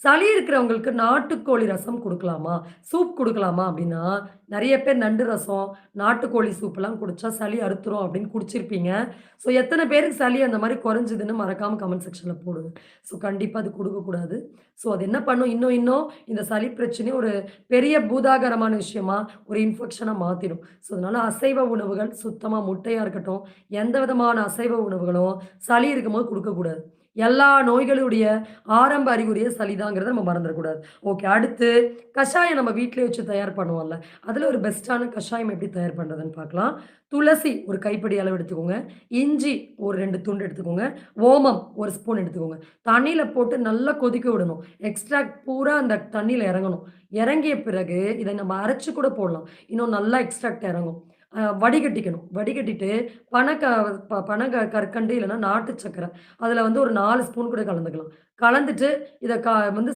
சளி இருக்கிறவங்களுக்கு நாட்டுக்கோழி ரசம் குடுக்கலாமா? சூப் குடுக்கலாமா? அப்டின்னா, நெறைய பேர் நண்டு ரசம், நாட்டுக்கோழி சூப்லாம் குடிச்சா சளி அறுத்துரும் அப்டின்னு குடிச்சிருப்பீங்க. ஸோ எத்தன பேருக்கு சளி அந்த மாரி குறைஞ்சதுன்னு மறக்காம கமெண்ட் செக்ஷன்ல போடுங்க. ஸோ கண்டிப்பா அது குடுக்கக்கூடாது. ஸோ அது என்ன பண்ணும், இன்னும் இன்னும் இந்த சளி பிரச்சனைய ஒரு பெரிய பூதாகரமான விஷயமா, ஒரு இன்ஃபெக்ஷனா மாத்திடும். ஸோ அதனால அசைவ உணவுகள் சுத்தமா முட்டையா இருக்கட்டும், எந்த விதமான அசைவ உணவுகளும் சளி இருக்கும்போது குடுக்கக்கூடாது. எல்லா நோய்களுடைய ஆரம்ப அறிகுறியே சளிதாங்கிறத நம்ம மறந்துறக்கூடாது. ஓகே. அடுத்து கஷாயம் நம்ம வீட்லயே வச்சு தயார் பண்ணுவோம்ல. அதுல ஒரு பெஸ்ட்டான கஷாயம் எப்படி தயார் பண்றதுன்னு பார்க்கலாம். துளசி ஒரு கைப்பிடி அளவு எடுத்துக்கோங்க. இஞ்சி ஒரு 2 துண்டு எடுத்துக்கோங்க. ஓமம் 1 ஸ்பூன் எடுத்துக்கோங்க. தண்ணீல போட்டு நல்லா கொதிக்க விடணும். எக்ஸ்ட்ராக்ட் பூரா அந்த தண்ணீல இறங்கணும். இறங்கிய பிறகு இத நம்ம அரைச்சு கூட போடலாம். இன்னும் நல்லா எக்ஸ்ட்ராக்ட் இறங்கும். வடிகட்டிக்கணும். வடிகட்டிட்டு பனக்க கற்கண்டு இல்லன்னா நாட்டு சர்க்கரை. அதுல வந்து ஒரு 4 ஸ்பூன் கூட கலந்துக்கலாம். கலந்துட்டு இத வந்து